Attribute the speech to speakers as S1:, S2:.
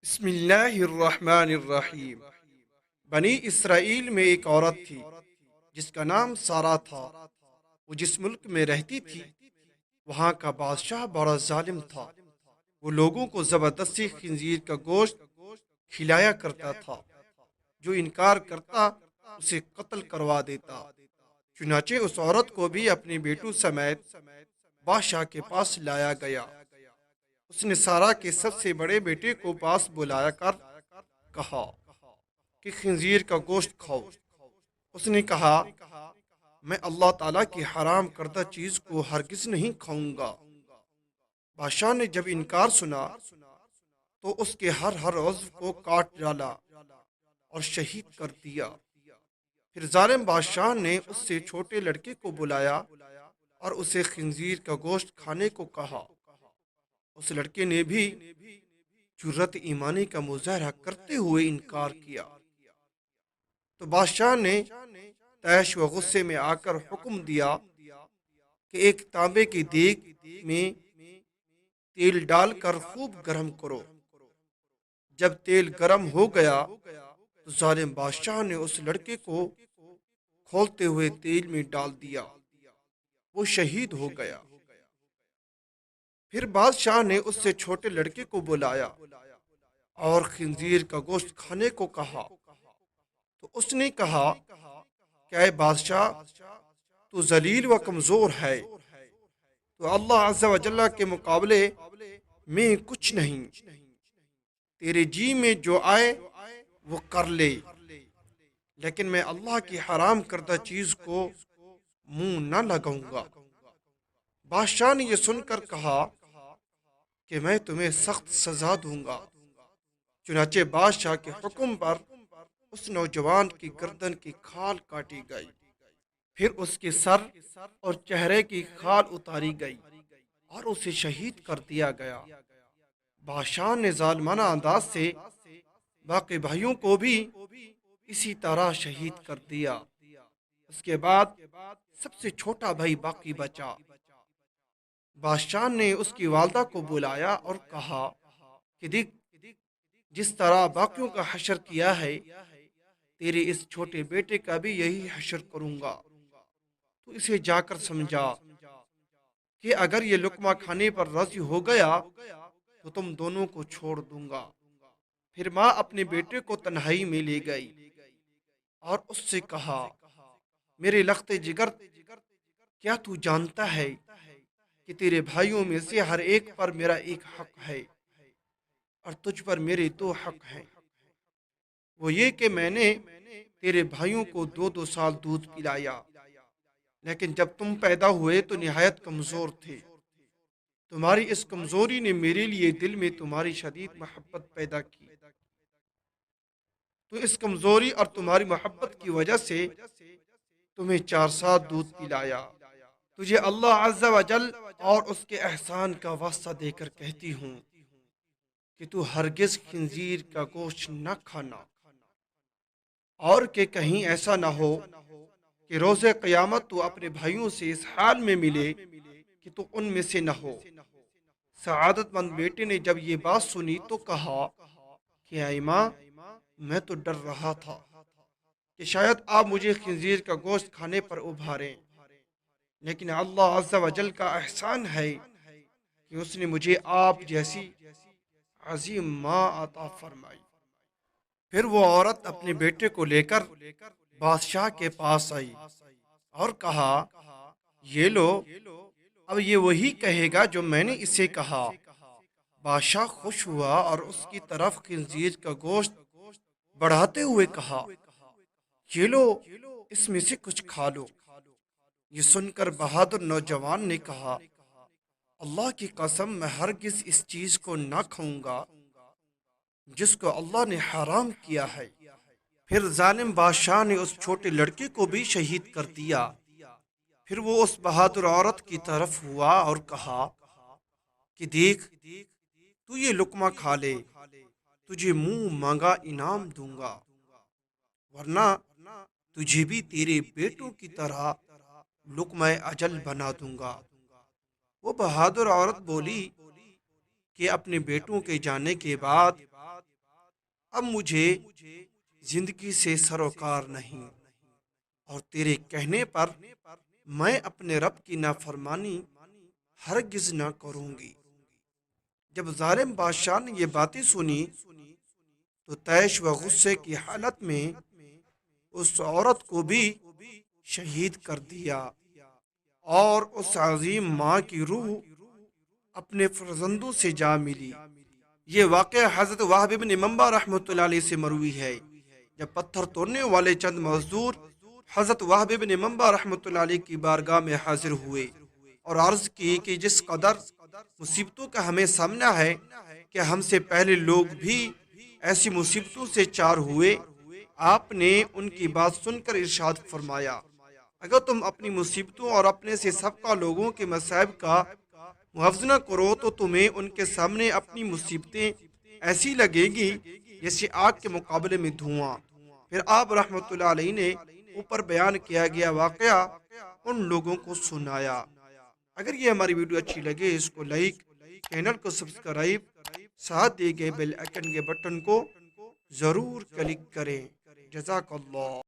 S1: بسم اللہ الرحمن الرحیم۔ بنی اسرائیل میں ایک عورت تھی جس کا نام سارہ تھا۔ وہ جس ملک میں رہتی تھی وہاں کا بادشاہ بڑا ظالم تھا۔ وہ لوگوں کو زبردستی خنزیر کا گوشت کھلایا کرتا تھا۔ جو انکار کرتا اسے قتل کروا دیتا۔ چنانچہ اس عورت کو بھی اپنے بیٹوں سمیت بادشاہ کے پاس لایا گیا۔ اس نے سارہ کے سب سے بڑے بیٹے کو پاس بلایا کر کہا کہ خنزیر کا گوشت کھاؤ۔ اس نے کہا میں اللہ تعالیٰ کی حرام کردہ چیز کو ہرگز نہیں کھاؤں گا۔ بادشاہ نے جب انکار سنا تو اس کے ہر عضو کو کاٹ ڈالا اور شہید کر دیا۔ پھر ظالم بادشاہ نے اس سے چھوٹے لڑکے کو بلایا اور اسے خنزیر کا گوشت کھانے کو کہا۔ اس لڑکے نے بھی جرت ایمانی کا مظاہرہ کرتے ہوئے انکار کیا تو بادشاہ نے طیش و غصے میں آ کر حکم دیا کہ ایک تانبے کی دیگ میں تیل ڈال کر خوب گرم کرو۔ جب تیل گرم ہو گیا تو ظالم بادشاہ نے اس لڑکے کو کھولتے ہوئے تیل میں ڈال دیا۔ وہ شہید ہو گیا۔ پھر بادشاہ نے اس سے چھوٹے لڑکے کو بلایا اور خنزیر کا گوشت کھانے کو کہا تو اس نے کہا کہ اے بادشاہ تو ذلیل و کمزور ہے، تو اللہ عز و جل کے مقابلے میں کچھ نہیں۔ تیرے جی میں جو آئے وہ کر لے، لیکن میں اللہ کی حرام کردہ چیز کو منہ نہ لگاؤں گا۔ بادشاہ نے یہ سن کر کہا کہ میں تمہیں سخت سزا دوں گا۔ چنانچہ بادشاہ کے حکم پر اس نوجوان کی گردن کی کھال کاٹی گئی، پھر اس کے سر اور چہرے کی کھال اتاری گئی اور اسے شہید کر دیا گیا۔ بادشاہ نے ظالمانہ انداز سے باقی بھائیوں کو بھی اسی طرح شہید کر دیا۔ اس کے بعد سب سے چھوٹا بھائی باقی بچا۔ بادشاہ نے اس کی والدہ کو بلایا اور کہا کہ دیکھ، جس طرح باقیوں کا حشر کیا ہے تیرے اس چھوٹے بیٹے کا بھی یہی حشر کروں گا۔ تو اسے جا کر سمجھا کہ اگر یہ لقمہ کھانے پر راضی ہو گیا تو تم دونوں کو چھوڑ دوں گا۔ پھر ماں اپنے بیٹے کو تنہائی میں لے گئی اور اس سے کہا میرے لخت جگر، کیا تو جانتا ہے کہ تیرے بھائیوں میں سے ہر ایک پر میرا ایک حق ہے اور تجھ پر میرے دو حق ہیں۔ وہ یہ کہ میں نے تیرے بھائیوں کو 2 سال دودھ پلایا، لیکن جب تم پیدا ہوئے تو نہایت کمزور تھے۔ تمہاری اس کمزوری نے میرے لیے دل میں تمہاری شدید محبت پیدا کی، تو اس کمزوری اور تمہاری محبت کی وجہ سے تمہیں 4 سال دودھ پلایا۔ تجھے اللہ عز و جل اور اس کے احسان کا واسطہ دے کر کہتی ہوں کہ تو ہرگز خنزیر کا گوشت نہ کھانا، اور کہ کہیں ایسا نہ ہو کہ روز قیامت تو اپنے بھائیوں سے اس حال میں ملے کہ تو ان میں سے نہ ہو۔ سعادت مند بیٹے نے جب یہ بات سنی تو کہا کہ اے ماں، میں تو ڈر رہا تھا کہ شاید آپ مجھے خنزیر کا گوشت کھانے پر ابھاریں، لیکن اللہ عز و جل کا احسان ہے کہ اس نے مجھے آپ جیسی عظیم ماں عطا فرمائی۔ پھر وہ عورت اپنے بیٹے کو لے کر بادشاہ کے پاس آئی اور کہا یہ لو، اب یہ وہی کہے گا جو میں نے اسے کہا۔ بادشاہ خوش ہوا اور اس کی طرف خنزیر کا گوشت بڑھاتے ہوئے کہا یہ لو، اس میں سے کچھ کھا لو۔ یہ سن کر بہادر نوجوان نے کہا اللہ کی قسم، میں ہرگز اس چیز کو نہ کھاؤں گا جس کو اللہ نے حرام کیا ہے۔ پھر ظالم بادشاہ نے اس چھوٹے لڑکے کو بھی شہید کر دیا۔ پھر وہ اس بہادر عورت کی طرف ہوا اور کہا کہ دیکھ، تو یہ لقمہ کھا لے، تجھے منہ مانگا انعام دوں گا، ورنہ تجھے بھی تیرے بیٹوں کی طرح لقمہ اجل بنا دوں گا۔ وہ بہادر عورت بولی کہ اپنے بیٹوں کے جانے کے بعد اب مجھے زندگی سے سروکار نہیں، اور تیرے کہنے پر میں اپنے رب کی نافرمانی ہرگز نہ کروں گی۔ جب ظالم بادشاہ نے یہ باتیں سنی تو طیش و غصے کی حالت میں اس عورت کو بھی شہید کر دیا، اور اس عظیم ماں کی روح اپنے فرزندوں سے جا ملی۔ یہ واقعہ حضرت وہب بن منبع رحمۃ اللہ علیہ سے مروی ہے۔ جب پتھر توڑنے والے چند مزدور حضرت وہب بن منبع رحمۃ اللہ علیہ کی بارگاہ میں حاضر ہوئے اور عرض کی کہ جس قدر مصیبتوں کا ہمیں سامنا ہے کہ ہم سے پہلے لوگ بھی ایسی مصیبتوں سے چار ہوئے، آپ نے ان کی بات سن کر ارشاد فرمایا، اگر تم اپنی مصیبتوں اور اپنے سے سابقہ لوگوں کے مصائب کا موازنہ کرو تو تمہیں ان کے سامنے اپنی مصیبتیں ایسی لگے گی جیسے آگ کے مقابلے میں دھواں۔ پھر آپ رحمۃ اللہ علیہ نے اوپر بیان کیا گیا واقعہ ان لوگوں کو سنایا۔ اگر یہ ہماری ویڈیو اچھی لگے اس کو لائک، چینل کو سبسکرائب، ساتھ دیے گئے بیل آئیکن کے بٹن کو ضرور کلک کریں۔ جزاک اللہ۔